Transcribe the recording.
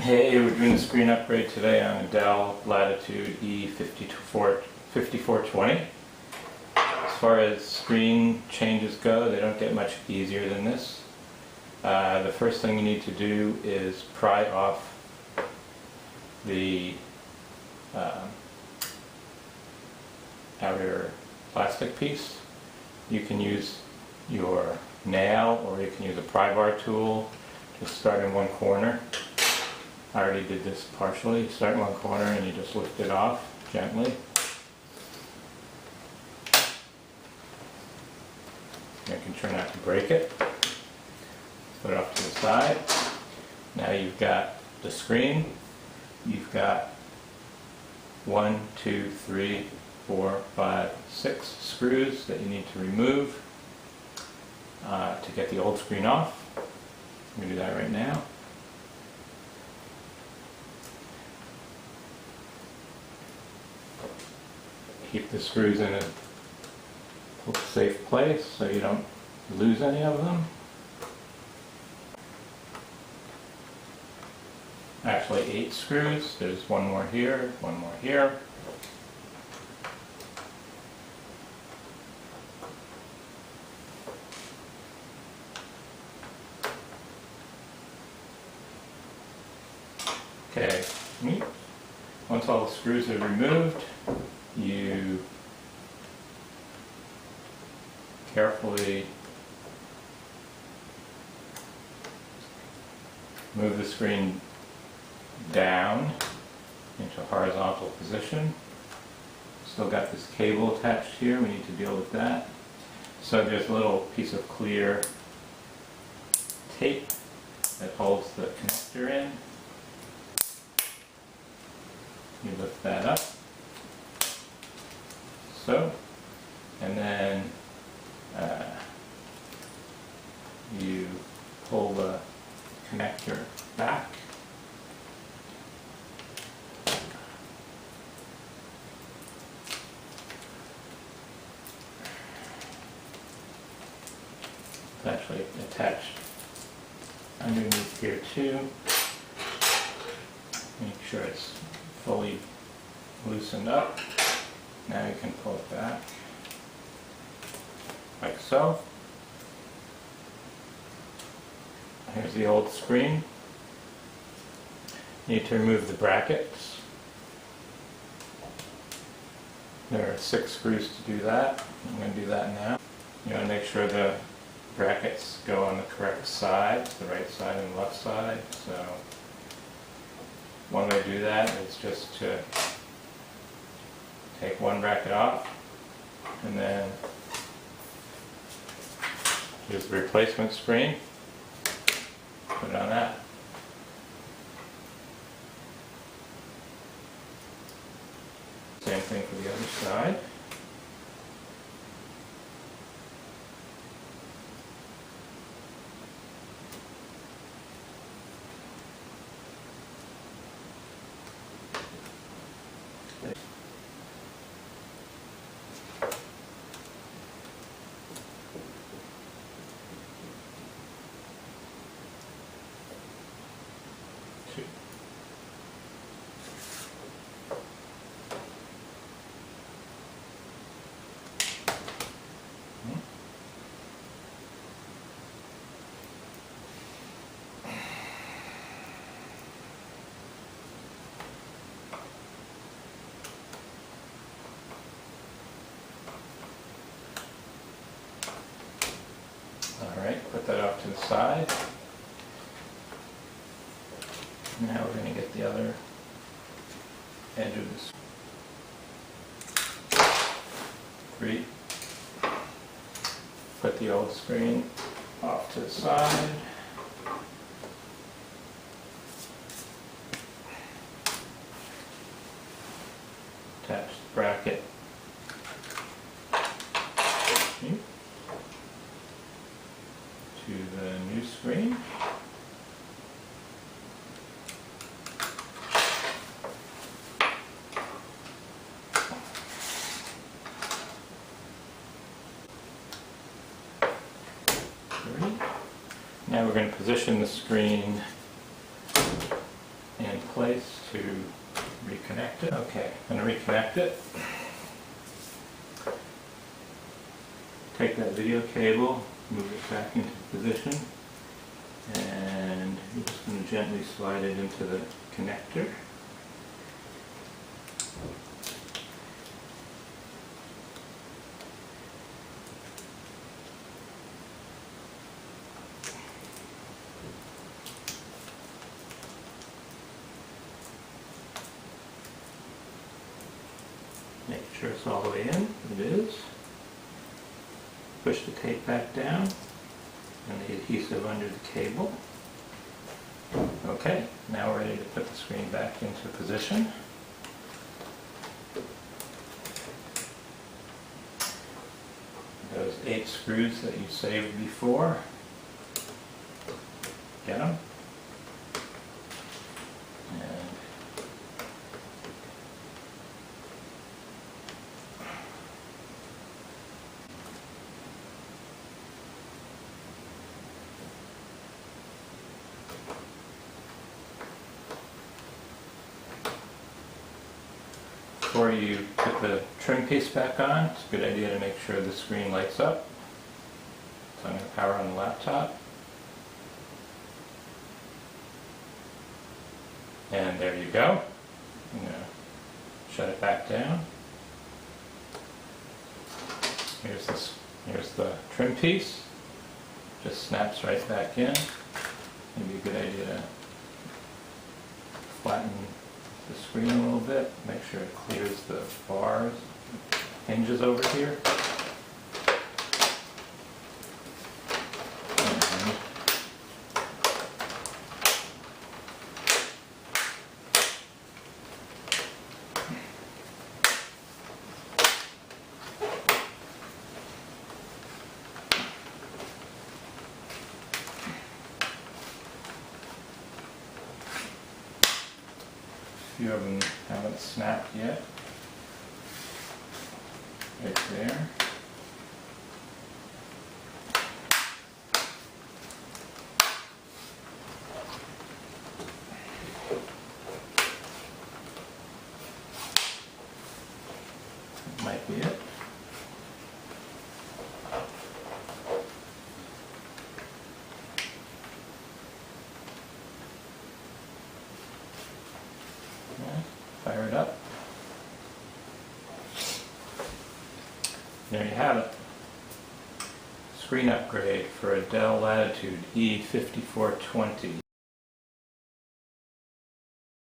Hey, we're doing a screen upgrade today on a Dell Latitude E5420. As far as screen changes go, they don't get much easier than this. The first thing you need to do is pry off the outer plastic piece. You can use your nail or you can use a pry bar tool. Just start in one corner. I already did this partially. You start in one corner and you just lift it off gently. You can try not to break it. Put it off to the side. Now you've got the screen. You've got 1, 2, 3, 4, 5, 6 screws that you need to remove to get the old screen off. I'm going to do that right now. Keep the screws in a safe place so you don't lose any of them. Actually 8 screws. There's one more here, one more here. Okay, once all the screws are removed, you carefully move the screen down into a horizontal position. Still got this cable attached here, we need to deal with that. So there's a little piece of clear tape that holds the connector in. You lift that up. So, and then you pull the connector back. It's actually attached underneath here too. Make sure it's fully loosened up. Now you can pull it back, like so. Here's the old screen. You need to remove the brackets. There are 6 screws to do that. I'm going to do that now. You want to make sure the brackets go on the correct sides, the right side and the left side. So one way to do that is just to take one bracket off and then use the replacement screen, put it on that. Same thing for the other side. Alright, put that off to the side. Now we're going to get the other edge of this. 3. Put the old screen off to the side. Attach the bracket to the new screen. Now we're going to position the screen in place to reconnect it. Okay, I'm going to reconnect it. Take that video cable, move it back into position, and you're just going to gently slide it into the connector. Make sure it's all the way in. It is. Push the tape back down and the adhesive under the cable. Okay, now we're ready to put the screen back into position. Those 8 screws that you saved before, get them. Before you put the trim piece back on, it's a good idea to make sure the screen lights up. So I'm going to power on the laptop. And there you go. I'm going to shut it back down. Here's the trim piece. Just snaps right back in. Maybe a good idea to flatten the screen a little bit, make sure it clears the bars, hinges over here. A few of them haven't snapped yet. Right there. That might be it. Fire it up. There you have it. Screen upgrade for a Dell Latitude E5420.